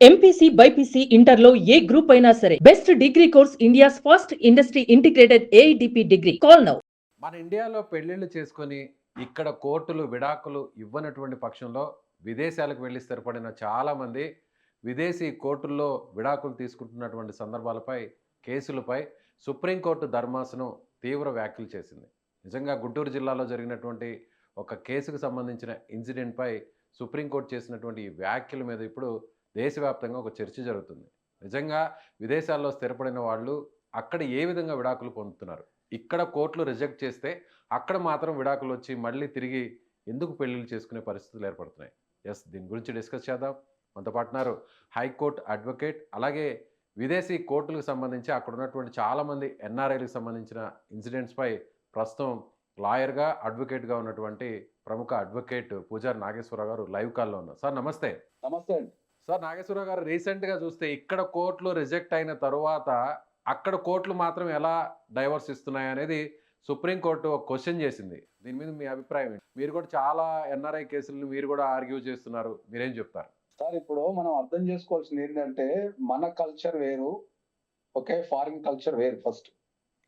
MPC BiPC ఇంటర్లో ఏ group అయినా సరే best degree course India's first industry integrated AIDP degree. Call now. మన ఇండియాలో పెళ్ళిళ్ళు చేసుకొని ఇక్కడ కోర్టులు విడాకులు ఇవ్వనటువంటి పక్షంలో విదేశాలకు వెళ్ళి స్థిరపడిన చాలామంది విదేశీ కోర్టుల్లో విడాకులు తీసుకుంటున్నటువంటి సందర్భాలపై కేసులపై సుప్రీంకోర్టు ధర్మాసనం తీవ్ర వ్యాఖ్యలు చేసింది. నిజంగా గుంటూరు జిల్లాలో జరిగినటువంటి ఒక కేసుకు సంబంధించిన ఇన్సిడెంట్పై సుప్రీంకోర్టు చేసినటువంటి ఈ వ్యాఖ్యల మీద ఇప్పుడు దేశవ్యాప్తంగా ఒక చర్చ జరుగుతుంది. నిజంగా విదేశాల్లో స్థిరపడిన వాళ్ళు అక్కడ ఏ విధంగా విడాకులు పొందుతున్నారు, ఇక్కడ కోర్టులు రిజెక్ట్ చేస్తే అక్కడ మాత్రం విడాకులు వచ్చి మళ్ళీ తిరిగి ఎందుకు పెళ్ళిళ్ళు చేసుకునే పరిస్థితులు ఏర్పడుతున్నాయి. దీని గురించి డిస్కస్ చేద్దాం. మనతో పాటున్నారు హైకోర్టు అడ్వకేట్, అలాగే విదేశీ కోర్టులకు సంబంధించి అక్కడ ఉన్నటువంటి చాలామంది ఎన్ఆర్ఐలకు సంబంధించిన ఇన్సిడెంట్స్పై ప్రస్తుతం లాయర్గా అడ్వకేట్గా ఉన్నటువంటి ప్రముఖ అడ్వకేట్ పూజారి నాగేశ్వరరావు గారు లైవ్ కాల్లో ఉన్నారు. సార్ నమస్తే. నమస్తే అండి. సార్ నాగేశ్వరరావు గారు, రీసెంట్గా చూస్తే ఇక్కడ కోర్టులు రిజెక్ట్ అయిన తరువాత అక్కడ కోర్టులు మాత్రం ఎలా డైవర్స్ ఇస్తున్నాయి అనేది సుప్రీంకోర్టు ఒక క్వశ్చన్ చేసింది. దీని మీద మీ అభిప్రాయం ఏంటి? మీరు కూడా చాలా ఎన్ఆర్ఐ కేసులను మీరు కూడా ఆర్గ్యూ చేస్తున్నారు, మీరేం చెప్తారు? సార్, ఇప్పుడు మనం అర్థం చేసుకోవాల్సింది ఏంటంటే మన కల్చర్ వేరు, ఓకే, ఫారిన్ కల్చర్ వేరు ఫస్ట్.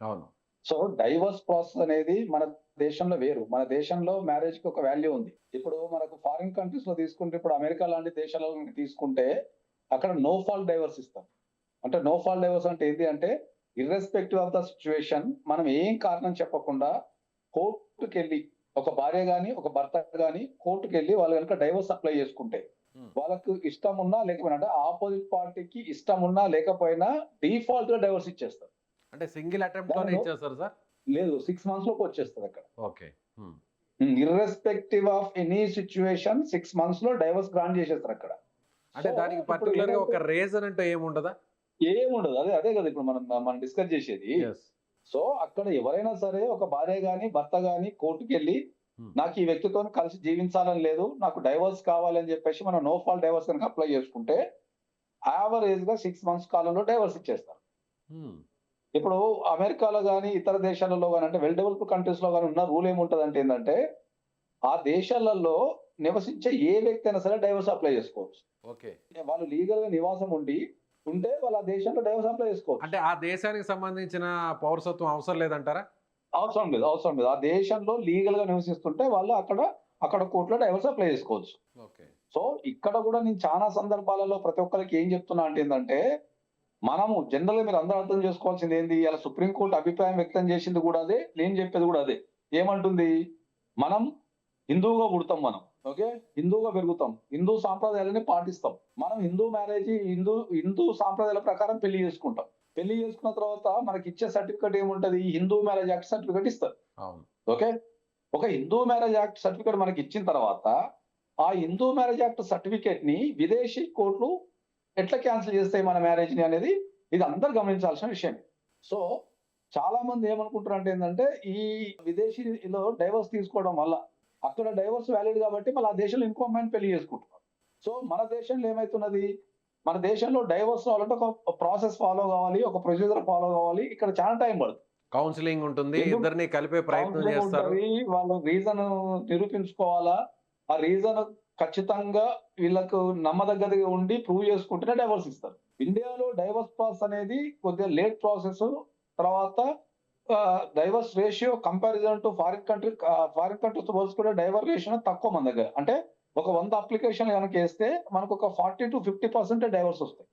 అవును. సో డైవర్స్ ప్రాసెస్ అనేది మన దేశంలో వేరు. మన దేశంలో మ్యారేజ్ కి ఒక వాల్యూ ఉంది. ఇప్పుడు మనకు ఫారిన్ కంట్రీస్ లో తీసుకుంటే, ఇప్పుడు అమెరికా లాంటి దేశాలలో తీసుకుంటే అక్కడ నో ఫాల్ట్ డైవర్స్ ఇస్తాం. అంటే నో ఫాల్ట్ డైవర్స్ అంటే ఏంటి అంటే, ఇర్రెస్పెక్టివ్ ఆఫ్ ద సిచ్యువేషన్, మనం ఏం కారణం చెప్పకుండా కోర్టుకి వెళ్ళి ఒక భార్య గాని ఒక భర్త గాని కోర్టుకి వెళ్ళి వాళ్ళు కనుక డైవర్స్ అప్లై చేసుకుంటే, వాళ్ళకు ఇష్టం ఉన్నా లేకపోయినా, అంటే ఆపోజిట్ పార్టీకి ఇష్టం ఉన్నా లేకపోయినా డిఫాల్ట్ గా డైవర్స్ ఇచ్చేస్తారు. అంటే సింగిల్ అటెంప్ట్ లోనే ఇచ్చేస్తారు సార్? లేదు, 6 months లోకి వచ్చేస్తుంది అక్కడ. Okay. Irrespective of any situation 6 months లో డైవర్స్ గ్రాంట్ చేసేస్తారు అక్కడ. అంటే దానికి పర్టికులర్ గా ఒక రీజన్ అంటే ఏముండదా? ఏముండదు. అదే కదా ఇప్పుడు మనం డిస్కస్ చేసేది. సో అక్కడ ఎవరైనా సరే ఒక భార్య గాని భర్త గాని కోర్టుకి వెళ్ళి నాకు ఈ వ్యక్తితో కలిసి జీవించాలని లేదు, నాకు డైవర్స్ కావాలని చెప్పేసి మనం నో ఫాల్ట్ డైవర్స్ కనుక అప్లై చేసుకుంటే యావరేజ్ గా 6 months కాలంలో డైవర్స్ ఇచ్చేస్తారు. ఇప్పుడు అమెరికాలో కానీ ఇతర దేశాలలో కానీ, అంటే వెల్ డెవలప్డ్ కంట్రీస్ లో కానీ ఉన్న రూల్ ఏముంటది అంటే ఏంటంటే, ఆ దేశాలలో నివసించే ఏ వ్యక్తి అయినా సరే డైవర్స్ అప్లై చేసుకోవచ్చు. ఓకే. వాళ్ళు లీగల్ గా నివాసం ఉంటే వాళ్ళు ఆ దేశంలో డైవర్స్ అప్లై చేసుకోవచ్చు. అంటే ఆ దేశానికి సంబంధించిన పౌరసత్వం అవసరం లేదంటారా? అవసరం లేదు. ఆ దేశంలో లీగల్ గా నివసిస్తుంటే వాళ్ళు అక్కడ కోర్టులో డైవర్స్ అప్లై చేసుకోవచ్చు. ఓకే. సో ఇక్కడ కూడా నేను చాలా సందర్భాలలో ప్రతి ఒక్కరికి ఏం చెప్తున్నా అంటే ఏంటంటే, మనము జనరల్ గా మీరు అందరూ అర్థం చేసుకోవాల్సింది ఏంది, ఇలా సుప్రీంకోర్టు అభిప్రాయం వ్యక్తం చేసింది కూడా అదే, నేను చెప్పేది కూడా అదే. ఏమంటుంది, మనం హిందువుగా పుడతాం, మనం ఓకే, హిందువుగా పెరుగుతాం, హిందూ సాంప్రదాయాలని పాటిస్తాం, మనం హిందూ మ్యారేజ్ హిందూ సాంప్రదాయాల ప్రకారం పెళ్లి చేసుకుంటాం. పెళ్లి చేసుకున్న తర్వాత మనకి ఇచ్చే సర్టిఫికేట్ ఏముంటది, హిందూ మ్యారేజ్ యాక్ట్ సర్టిఫికేట్ ఇస్తారు. ఓకే, ఒక హిందూ మ్యారేజ్ యాక్ట్ సర్టిఫికేట్ మనకి ఇచ్చిన తర్వాత ఆ హిందూ మ్యారేజ్ యాక్ట్ సర్టిఫికేట్ ని విదేశీ కోర్టులు ఎట్లా క్యాన్సిల్ చేస్తాయి మన మ్యారేజ్ ని అనేది ఇది అందరు గమనించాల్సిన విషయం. సో చాలా మంది ఏమనుకుంటారు అంటే ఏంటంటే, ఈ విదేశీలో డైవర్స్ తీసుకోవడం వల్ల అక్కడ డైవర్స్ వ్యాలిడ్ కాబట్టి మళ్ళీ ఆ దేశంలో ఇంకో అమ్మాయిని పెళ్లి చేసుకుంటున్నారు. సో మన దేశంలో ఏమైతున్నది, మన దేశంలో డైవర్స్ కావాలంటే ఒక ప్రాసెస్ ఫాలో కావాలి, ఒక ప్రొసీజర్ ఫాలో కావాలి. ఇక్కడ చాలా టైం పడుతుంది. కౌన్సిలింగ్ ఉంటుంది, ఇద్దరిని కలిపే ప్రయత్నం చేస్తారు, వాళ్ళు రీజన్ నిరూపించుకోవాలా, ఆ రీజన్ ఖచ్చితంగా వీళ్ళకు నమ్మదగ్గదిగా ఉండి ప్రూవ్ చేసుకుంటేనే డైవర్స్ ఇస్తారు. ఇండియాలో డైవర్స్ ప్రాసెస్ అనేది కొద్దిగా లేట్ ప్రాసెస్. తర్వాత divorce ratio comparison to foreign countries పోల్చుకుంటే డైవర్స్ రేషియో తక్కువ మన దగ్గర. అంటే ఒక 100 అప్లికేషన్ కనుక వేస్తే మనకు ఒక 40 to 50% డైవర్స్ వస్తాయి.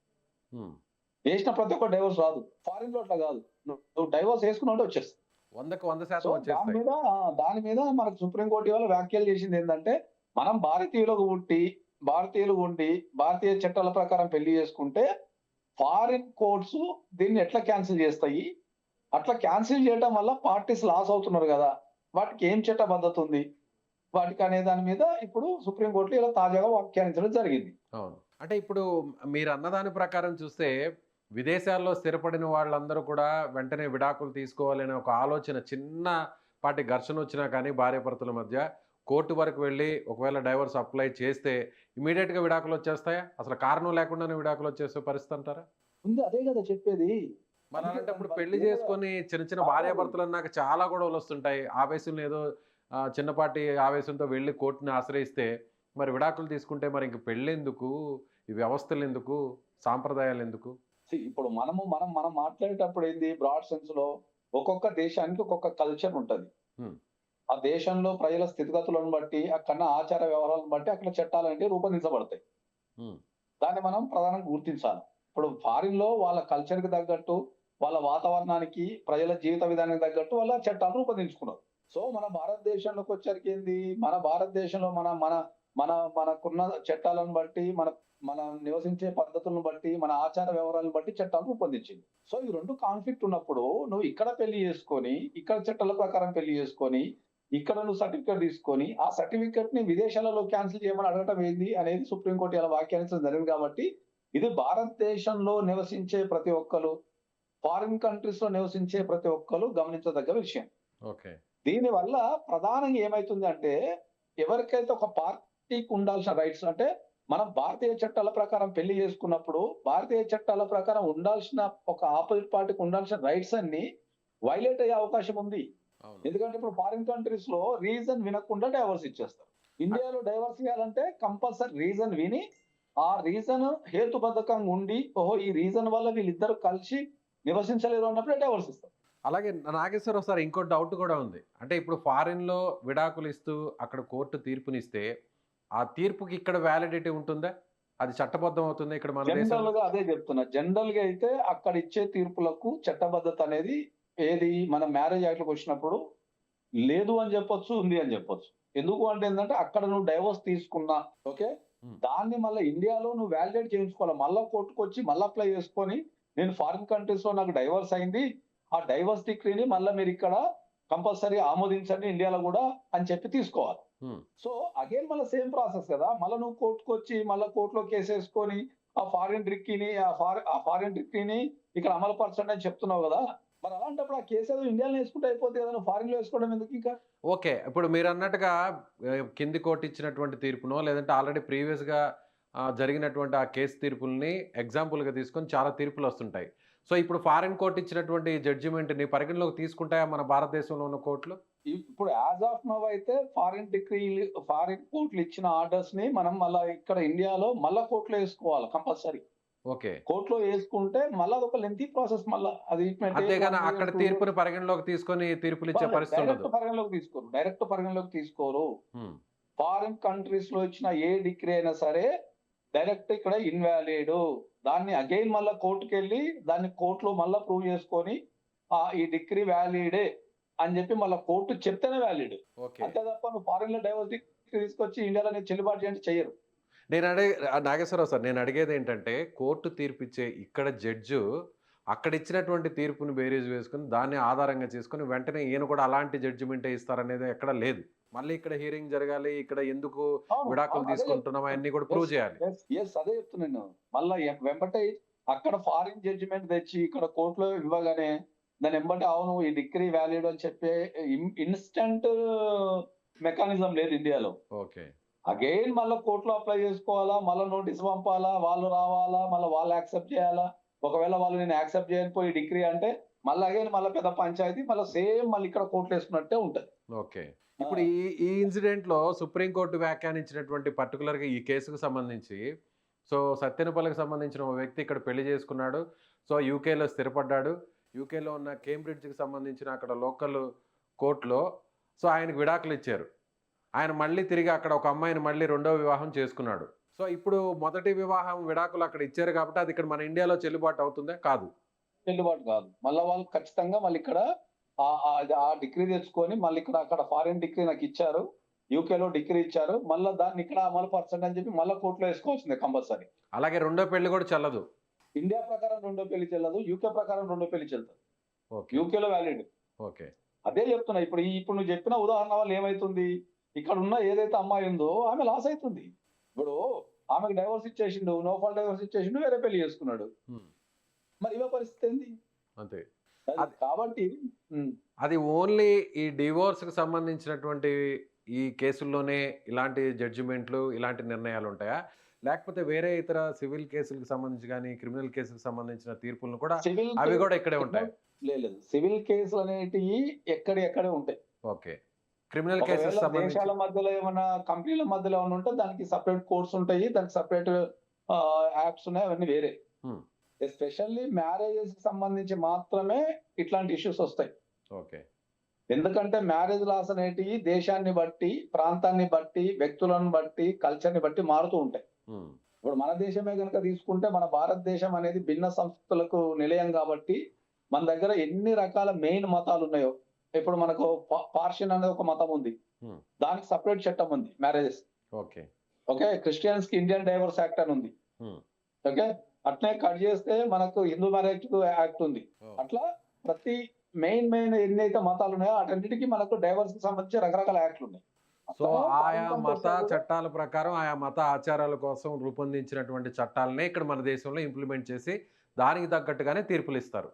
వేసిన ప్రతి ఒక్క డైవర్స్ రాదు. ఫారిన్ లో అట్లా కాదు, నువ్వు డైవర్స్ వేసుకున్నట్టు వచ్చేస్తుంది. 100% దాని మీద మనకు సుప్రీంకోర్టు ఇవాళ వ్యాఖ్యలు చేసింది ఏంటంటే, మనం భారతీయులు ఉండి భారతీయ చట్టాల ప్రకారం పెళ్లి చేసుకుంటే ఫారిన్ కోర్ట్స్ దీన్ని ఎట్లా క్యాన్సిల్ చేస్తాయి, అట్లా క్యాన్సిల్ చేయడం వల్ల పార్టీస్ లాస్ అవుతున్నారు కదా, వాటికి ఏం చట్టబద్ధత ఉంది వాటికి అనే దాని మీద ఇప్పుడు సుప్రీంకోర్టులో ఇలా తాజాగా వ్యాఖ్యానించడం జరిగింది. అవును. అంటే ఇప్పుడు మీరు అన్నదాని ప్రకారం చూస్తే విదేశాల్లో స్థిరపడిన వాళ్ళందరూ కూడా వెంటనే విడాకులు తీసుకోవాలనే ఒక ఆలోచన, చిన్నపాటి ఘర్షణ వచ్చినా కానీ భార్యాభర్తల మధ్య కోర్టు వరకు వెళ్ళి ఒకవేళ డైవర్స్ అప్లై చేస్తే ఇమీడియట్గా విడాకులు వచ్చేస్తాయా? అసలు కారణం లేకుండానే విడాకులు వచ్చేసే పరిస్థితి అంటారా? ఉంది, అదే కదా చెప్పేది. మరి అలాంటప్పుడు పెళ్లి చేసుకొని చిన్న భార్యాభర్తలు అన్నాక చాలా గొడవలు వస్తుంటాయి. ఆవేశంలో ఏదో చిన్నపాటి ఆవేశంతో వెళ్ళి కోర్టుని ఆశ్రయిస్తే మరి విడాకులు తీసుకుంటే మరి ఇంక పెళ్ళెందుకు, ఈ వ్యవస్థలు ఎందుకు, సాంప్రదాయాలు ఎందుకు? ఇప్పుడు మనం మాట్లాడేటప్పుడు ఏంది బ్రాడ్ సెన్స్ లో ఒక్కొక్క దేశానికి ఒక్కొక్క కల్చర్ ఉంటది. హ్మ్. ఆ దేశంలో ప్రజల స్థితిగతులను బట్టి, అక్కడ ఆచార వ్యవహారాలను బట్టి అక్కడ చట్టాలనేవి రూపొందించబడతాయి. హ్మ్. దాన్ని మనం ప్రధానంగా గుర్తించాలి. ఇప్పుడు ఫారిన్ లో వాళ్ళ కల్చర్ కి తగ్గట్టు, వాళ్ళ వాతావరణానికి, ప్రజల జీవిత విధానానికి తగ్గట్టు వాళ్ళ చట్టాలు రూపొందించుకున్నారు. సో మన భారతదేశంలోకి వచ్చరికి ఏంది, మన భారతదేశంలో మన మన మన మనకున్న చట్టాలను బట్టి, మనం నివసించే పద్ధతులను బట్టి, మన ఆచార వ్యవహారాలను బట్టి చట్టాలు రూపొందించింది. సో ఈ 2 కాన్ఫ్లిక్ట్ ఉన్నప్పుడు నువ్వు ఇక్కడ పెళ్లి చేసుకొని, ఇక్కడ చట్టాల ప్రకారం పెళ్లి చేసుకొని, ఇక్కడ నువ్వు సర్టిఫికేట్ తీసుకొని, ఆ సర్టిఫికేట్ ని విదేశాలలో క్యాన్సిల్ చేయమని అడగటం ఏంది అనేది సుప్రీంకోర్టు ఇలా వ్యాఖ్యానించడం జరిగింది కాబట్టి, ఇది భారతదేశంలో నివసించే ప్రతి ఒక్కరు, ఫారిన్ కంట్రీస్ లో నివసించే ప్రతి ఒక్కరు గమనించదగ్గ విషయం. ఓకే. దీనివల్ల ప్రధానంగా ఏమైతుంది అంటే, ఎవరికైతే ఒక పార్టీకి ఉండాల్సిన రైట్స్ అంటే, మనం భారతీయ చట్టాల ప్రకారం పెళ్లి చేసుకున్నప్పుడు, భారతీయ చట్టాల ప్రకారం ఉండాల్సిన ఒక ఆపోజిట్ పార్టీకి ఉండాల్సిన రైట్స్ అన్ని వైలేట్ అయ్యే అవకాశం ఉంది. అవును. ఎందుకంటే ఇప్పుడు ఫారిన్ కంట్రీస్ లో రీజన్ వినకుండా డైవర్స్ ఇచ్చేస్తారు. ఇండియాలో డైవర్స్ ఇవ్వాలంటే కంపల్సరీ రీజన్ విని, ఆ రీజన్ హేతుబద్ధకంగా ఉండి, ఓహో ఈ రీజన్ వల్ల వీళ్ళిద్దరు కలిసి నివసించలేరు అన్నప్పుడే డైవర్స్ ఇస్తారు. అలాగే నాగేశ్వరరావు సార్, ఇంకో డౌట్ కూడా ఉంది. అంటే ఇప్పుడు ఫారిన్‌లో విడాకులు ఇస్తూ అక్కడ కోర్టు తీర్పునిస్తే, ఆ తీర్పుకి ఇక్కడ వ్యాలిడిటీ ఉంటుందా? అది చట్టబద్ధం అవుతుందా ఇక్కడ మన జనరల్ దేశంలో? గా అదే చెప్తున్నా. జనరల్ గా అయితే అక్కడ ఇచ్చే తీర్పులకు చట్టబద్ధత అనేది ఏది మన మ్యారేజ్ యాక్ట్‌లోకి వచ్చినప్పుడు లేదు అని చెప్పొచ్చు, ఉంది అని చెప్పొచ్చు. ఎందుకు అంటే ఏందంటే అక్కడ నువ్వు డైవోర్స్ తీసుకున్నా, ఓకే. హ్మ్. దాన్ని మళ్ళా ఇండియాలో నువ్వు వాలిడేట్ చేయించుకోవాలి. మళ్ళా కోర్టుకొచ్చి మళ్ళా అప్లై చేసుకొని, నేను ఫారిన్ కంట్రీస్ లో నాకు డైవోర్స్ అయింది. ఆ డైవోర్స్ డిక్రీని మళ్ళా మీరు ఇక్కడ కంపల్సరీ ఆమోదించండి ఇండియాలో కూడా అని చెప్పి తీసుకోవాలి. హ్మ్. సో అగైన్ మళ్ళా సేమ్ ప్రాసెస్ కదా! మళ్ళా నువ్వు కోర్టుకొచ్చి మళ్ళా కోర్టులో కేసేసుకొని ఆ ఫారిన్ డిక్రీని ఇక్కడ అమలు పరచండి అని చెప్తున్నావు కదా! మరి అలాంటప్పుడు ఆ కేసు ఏదో ఇండియాలో వేసుకుంటే అయిపోద్ది కదా! నువ్వు ఫారిన్‌లో వేసుకోవడం ఎందుకు ఇంకా? ఓకే. ఇప్పుడు మీరన్నట్టుగా కింది కోర్ట్ ఇచ్చినటువంటి తీర్పునో, లేదంటే ఆల్రెడీ ప్రీవియస్‌గా జరిగినటువంటి ఆ కేస్ తీర్పుల్ని ఎగ్జాంపుల్‌గా తీసుకొని చాలా తీర్పులొస్తుంటాయి. సో, ఇప్పుడు ఫారిన్ కోర్ట్ ఇచ్చినటువంటి జడ్జిమెంట్‌ని పరిగణలోకి తీసుకుంటాయా మన భారతదేశంలో ఉన్న కోర్టులు? ఇప్పుడు యాజ్ ఆఫ్ నౌ అయితే ఫారిన్ కోర్టులు ఇచ్చిన ఆర్డర్స్‌ని మనం మళ్ళా ఇక్కడ ఇండియాలో మళ్ళా కోర్టులో వేసుకోవాలి కంపల్సరీ. ఓకే. కోర్టులో వేసుకుంటే మళ్ళా అదొక లెంథీ ప్రాసెస్ మళ్ళా. అది ఇట్ మే టేక్ అంతేగాని 1 అక్కడ ఇయర్, 2 ఇయర్స్. తీర్పుని పరిగణలోకి తీసుకొని తీర్పులిచ్చే పరిస్థితి ఉండదు. డైరెక్ట్ పరిగణలోకి తీసుకోరు. హ్మ్. ఫారిన్ కంట్రీస్ లో ఇచ్చిన ఏ డిగ్రీ అయినా సరే డైరెక్ట్ ఇక్కడ ఇన్వాలిడ్. దాన్ని అగైన్ మళ్ళా కోర్టుకెళ్ళి దాన్ని కోర్టులో మళ్ళా ప్రూవ్ చేసుకొని ఈ డిగ్రీ వ్యాలిడే అని చెప్పి మళ్ళా కోర్టు చెప్తేనే వ్యాలిడ్. ఓకే. అంతే తప్ప నువ్వు ఫారిన్ లో డైవర్స్ డిగ్రీ తీసుకొచ్చి ఇండియాలో నీకు చెల్లుబాటు చేయండి చెయ్యరు. నాగేశ్వరరావు సార్, నేను అడిగేదేంటంటే, కోర్టు తీర్పిచ్చే ఇక్కడ జడ్జు అక్కడిచ్చినటువంటి తీర్పుని బేరీజు వేసుకొని, దాన్ని ఆధారంగా చేసుకొని, వెంటనే ఈయన కూడా అలాంటి జడ్జిమెంటే ఇస్తారనేది ఎక్కడ లేదు. మళ్ళీ ఇక్కడ హియరింగ్ జరగాలి, ఇక్కడ ఎందుకు అవును. విడాకులు అవును. అదే తీసుకుంటున్నాం అయన్నీ కూడా ప్రూవ్ చేయాలి. అదే చెప్తున్నాను. మళ్ళా వెంబటే అక్కడ ఫారిన్ జడ్జిమెంట్ తెచ్చి ఇక్కడ కోర్టులో ఇవ్వగానే దాని వెంబటే అవును ఈ డిగ్రీ వ్యాలిడ్ అని చెప్పే ఇన్స్టంట్ మెకానిజం లేదు ఇండియాలో. ఓకే. అగైన్ మళ్ళా కోర్టులో అప్లై చేసుకోవాలా, మళ్ళా నోటీస్ పంపాలా, వాళ్ళు రావాలా, మళ్ళా వాళ్ళు యాక్సెప్ట్ చేయాలా. ఒకవేళ వాళ్ళు నేను యాక్సెప్ట్ చేయకపోయి డిగ్రీ అంటే మళ్ళీ అగైన్ మళ్ళా పెద్ద పంచాయతీ, మళ్ళా సేమ్ మళ్ళీ ఇక్కడ కోర్టులో వేసుకున్నట్టే ఉంటది. ఓకే. ఇప్పుడు ఈ ఈ ఇన్సిడెంట్‌లో సుప్రీంకోర్టు వ్యాఖ్యానించినటువంటి పర్టిక్యులర్‌గా ఈ కేసుకు సంబంధించి, సో, సత్తెనపల్లికి సంబంధించిన ఓ వ్యక్తి ఇక్కడ పెళ్లి చేసుకున్నాడు. సో, యూకేలో స్థిరపడ్డాడు. యూకేలో ఉన్న కేంబ్రిడ్జ్‌కి సంబంధించిన అక్కడ లోకల్ కోర్ట్‌లో సో, ఆయనకు విడాకులు ఇచ్చారు. ఆయన మళ్ళీ తిరిగి అక్కడ ఒక అమ్మాయిని మళ్ళీ రెండో వివాహం చేసుకున్నాడు. సో, ఇప్పుడు మొదటి వివాహం విడాకులు అక్కడ ఇచ్చారు కాబట్టి అది ఇక్కడ మన ఇండియాలో చెల్లుబాటు అవుతుందా? కాదు. చెల్లుబాటు కాదు. మళ్ళా వాళ్ళు ఖచ్చితంగా మళ్ళీ ఇక్కడ ఆ డిగ్రీ తెచ్చుకొని మళ్ళీ అక్కడ ఫారిన్ డిగ్రీ నాకు ఇచ్చారు. యూకేలో డిగ్రీ ఇచ్చారు. మళ్ళా దాన్ని ఇక్కడ అమలు పరచండి అని చెప్పి మళ్ళా కోర్టులో వేసుకోవాల్సిందే కంపల్సరీ. అలాగే రెండో పెళ్లి కూడా చెల్లదు. ఇండియా ప్రకారం రెండో పెళ్లి చెల్లదు. యూకే ప్రకారం రెండో పెళ్లి చెల్లుతుంది. ఓకే. యూకేలో వ్యాలిడ్. ఓకే. అదే చెప్తున్నా. ఇప్పుడు నువ్వు చెప్పిన ఉదాహరణ వల్ల ఏమైతుంది? ఇక్కడ ఉన్న ఏదైతే అమ్మాయి ఉందో ఆమె లాస్ అవుతుంది. ఇప్పుడు ఆమెకు డైవోర్స్ ఇచ్చేసిండు, నో ఫాల్ట్ డైవోర్స్ ఇచ్చేసిండు, వేరే పెళ్లి చేసుకున్నాడు. హ్మ్. మరి ఇవే పరిస్థితి ఏంది? అంతే. కాబట్టి అది ఓన్లీ ఈ డివోర్స్‌కి సంబంధించినటువంటి ఈ కేసుల్లోనే ఇలాంటి జడ్జిమెంట్లు, ఇలాంటి నిర్ణయాలు ఉంటాయా? లేకపోతే వేరే ఇతర సివిల్ కేసులకు సంబంధించి గాని, క్రిమినల్ కేసులకు సంబంధించిన తీర్పులను కూడా అవి కూడా ఇక్కడే ఉంటాయా? లేదు. సివిల్ కేసులు అనేటివి ఎక్కడే ఉంటాయి. ఓకే. క్రిమినల్ ఒకవేళ కేసెస్ సంబంధించి దేశాల మధ్యలో ఏమన్నా కంపెనీల మధ్యలో ఏమన్నా ఉంటే దానికి సెపరేట్ కోర్ట్స్ ఉంటాయి. దానికి సెపరేట్ యాప్స్ ఉన్నాయి, అవన్నీ వేరే. హ్మ్. ఎస్పెషల్లీ మ్యారేజెస్ కి సంబంధించి మాత్రమే ఇట్లాంటి ఇష్యూస్ వస్తాయి. ఓకే. ఎందుకంటే మ్యారేజ్ లాస్ అనేటివి దేశాన్ని బట్టి, ప్రాంతాన్ని బట్టి, వ్యక్తులను బట్టి, కల్చర్‌ని బట్టి మారుతూ ఉంటాయి. హ్మ్. ఇప్పుడు మన దేశమే గనుక తీసుకుంటే మన భారతదేశం అనేది భిన్న సంస్కృతులకు నిలయం కాబట్టి మన దగ్గర ఎన్ని రకాల మెయిన్ మతాలు ఉన్నాయో, ఇప్పుడు మనకు పార్షియన్ అనే ఒక మతం ఉంది. హ్మ్. దానికి సెపరేట్ చట్టం ఉంది మ్యారేజెస్. ఓకే. ఓకే. క్రిస్టియన్స్ కి ఇండియన్ డైవోర్స్ యాక్ట్ అని ఉంది. హ్మ్. ఓకే. అట్లే కట్ చేస్తే మనకు హిందూ మ్యారేజ్ యాక్ట్ ఉంది. ఓహ్! అట్లా ప్రతి మెయిన్ ఎన్నైతే మతాలు ఉన్నాయో వాటన్నిటికీ మనకు డైవర్స్ కి సంబంధించి రకరకాల యాక్ట్లు ఉన్నాయి. సో, అట్లనే ఆయా ఫారిన్ మత కంట్రీస్ లో కూడా చట్టాల ప్రకారం, ఆయా మత ఆచారాల కోసం రూపొందించినటువంటి చట్టాలనే ఇక్కడ మన దేశంలో ఇంప్లిమెంట్ చేసి, దానికి తగ్గట్టుగానే తీర్పులిస్తారు.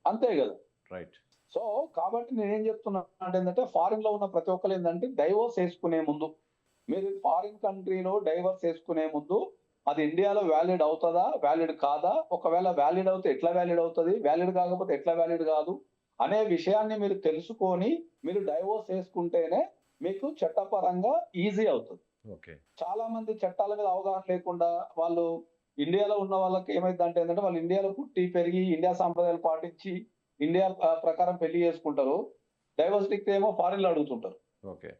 అంతే కదా. రైట్. సో కాబట్టి నేనేం చెప్తున్నా అంటే ఏంటంటే ఫారిన్ లో ఉన్న ప్రతి ఒక్కరు ఏంటంటే డైవోర్స్ వేసుకునే ముందు, మీరు ఫారిన్ కంట్రీలో డైవోర్స్ వేసుకునే ముందు అది ఇండియాలో వ్యాలిడ్ అవుతుందా, వ్యాలిడ్ కాదా, ఒకవేళ వ్యాలిడ్ అవుతే ఎట్లా వ్యాలిడ్ అవుతుంది, వ్యాలిడ్ కాకపోతే ఎట్లా వ్యాలిడ్ కాదు అనే విషయాన్ని మీరు తెలుసుకొని మీరు డైవోర్స్ వేసుకుంటేనే మీకు చట్టపరంగా ఈజీ అవుతుంది. ఓకే. చాలా మంది చట్టాల మీద అవగాహన లేకుండా వాళ్ళు ఇండియాలో ఉన్న వాళ్ళకి ఏమైందంటే ఏంటంటే వాళ్ళు ఇండియాలో పుట్టి పెరిగి ఇండియా సాంప్రదాయాలు పాటించి ఇండియా ప్రకారం పెళ్లి చేసుకుంటారు. డైవర్స్ డిగ్రీ ఏమో ఫారిన్ లో అడుగుతుంటారు. Okay.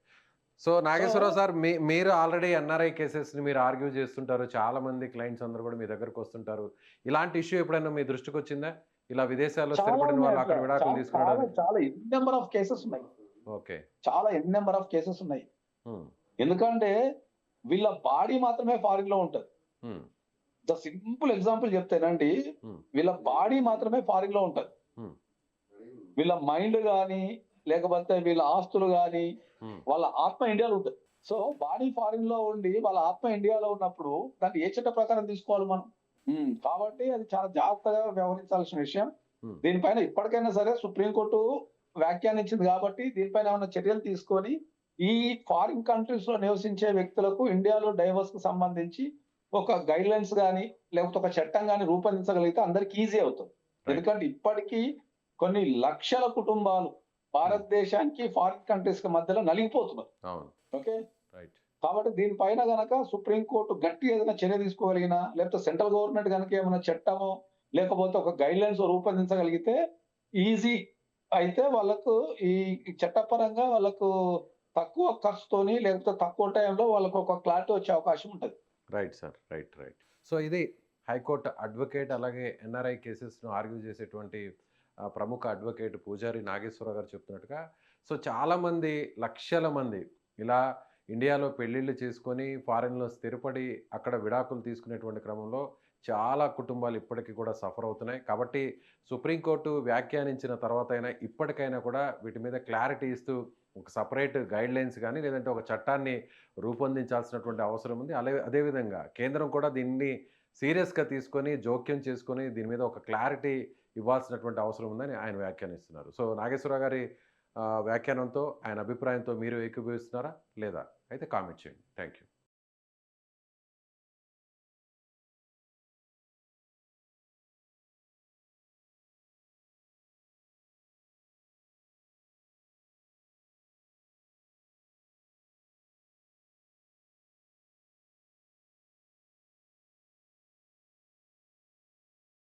So, so Nageswararao sir, మీరు ఆల్రెడీ ఎన్ఆర్ఐ కేసెస్‌ని మీరు ఆర్గ్యూ చేస్తుంటారు. చాలామంది క్లయింట్స్ అందరూ కూడా మీ దగ్గరకొస్తుంటారు. ఇలాంటి ఇష్యూ ఎప్పుడైనా మీ దృష్టికొచ్చిందా? ఇలా విదేశాల్లో చాలా స్థిరపడిన ఉన్నాయి వాళ్ళు అట్లా. అక్కడ విడాకులు చాలా చాలా తీసుకునడానికి? చాలా ఎన్ నెంబర్ ఆఫ్ కేసెస్ ఉన్నాయి. ఓకే. చాలా ఎన్ నెంబర్ ఆఫ్ కేసెస్ ఉన్నాయి. హ్మ్. ఎందుకంటే వీళ్ళ బాడీ మాత్రమే ఫారిన్ లో ఉంటది. హ్మ్. ద సింపుల్ ఎగ్జాంపుల్ చెప్తేనండి, హ్మ్. వీళ్ళ బాడీ మాత్రమే ఫారిన్ లో ఉంటది. హ్మ్. వీళ్ళ మైండ్ గాని, లేకపోతే వీళ్ళ ఆస్తులు గాని, హ్మ్. వాళ్ళ ఆత్మ ఇండియాలో ఉంటది. సో బాడీ ఫారిన్ లో ఉండి వాళ్ళ ఆత్మ ఇండియాలో ఉన్నప్పుడు దాన్ని ఏ చట్ట ప్రకారం తీసుకోవాలి మనం? కాబట్టి అది చాలా జాగ్రత్తగా వ్యవహరించాల్సిన విషయం. హ్మ్. దీనిపైన ఇప్పటికైనా సరే సుప్రీంకోర్టు వ్యాఖ్యానించింది కాబట్టి దీనిపైన ఏమైనా చర్యలు తీసుకొని ఈ ఫారిన్ కంట్రీస్ లో నివసించే వ్యక్తులకు ఇండియాలో డైవర్స్ కు సంబంధించి ఒక గైడ్ లైన్స్ గానీ, లేకపోతే ఒక చట్టం గానీ రూపొందించగలిగితే అందరికి ఈజీ అవుతుంది. రైట్. ఎందుకంటే ఇప్పటికీ కొన్ని లక్షల కుటుంబాలు భారతదేశానికి ఫారిన్ కంట్రీస్ కి మధ్యలో నలిగిపోతున్నారు. అవును. ఓకే. రైట్. కాబట్టి దీనిపైన గనక సుప్రీంకోర్టు గట్టి ఏదైనా చర్య తీసుకోగలిగినా, లేకపోతే సెంట్రల్ గవర్నమెంట్ గనక ఏమైనా చట్టమో, లేకపోతే ఒక గైడ్ లైన్స్ రూపొందించగలిగితే ఈజీ అయితే వాళ్ళకు ఈ ఈ చట్టపరంగా వాళ్ళకు తక్కువ ఖర్చుతోని, లేకపోతే తక్కువ టైంలో వాళ్ళకు ఒక క్లారిటీ వచ్చే అవకాశం ఉంటది. Right sir. Right. Right. So, ఇది హైకోర్టు అడ్వకేట్, అలాగే ఎన్ఆర్ఐ కేసెస్‌ను ఆర్గ్యూ చేసేటువంటి ప్రముఖ అడ్వకేట్ పూజారి నాగేశ్వరరావు గారు చెప్తున్నట్టుగా, సో, చాలామంది, లక్షల మంది ఇలా ఇండియాలో పెళ్ళిళ్ళు చేసుకొని ఫారిన్‌లో స్థిరపడి అక్కడ విడాకులు తీసుకునేటువంటి క్రమంలో చాలా కుటుంబాలు ఇప్పటికి కూడా సఫర్ అవుతున్నాయి. కాబట్టి సుప్రీంకోర్టు వ్యాఖ్యానించిన తర్వాతైనా ఇప్పటికైనా కూడా వీటి మీద క్లారిటీ ఇస్తూ ఒక సెపరేట్ గైడ్‌లైన్స్ గానీ, లేదంటే ఒక చట్టాన్ని రూపొందించాల్సినటువంటి అవసరం ఉంది. అదేవిధంగా కేంద్రం కూడా దీన్ని సీరియస్‌గా తీసుకొని, జోక్యం చేసుకొని దీని మీద ఒక క్లారిటీ ఇవ్వాల్సినటువంటి అవసరం ఉందని ఆయన వ్యాఖ్యానిస్తున్నారు. సో, నాగేశ్వరరావు గారి వ్యాఖ్యానంతో, ఆయన అభిప్రాయంతో మీరు ఏకీభవిస్తున్నారా? లేదా? అయితే కామెంట్ చేయండి. Thank you.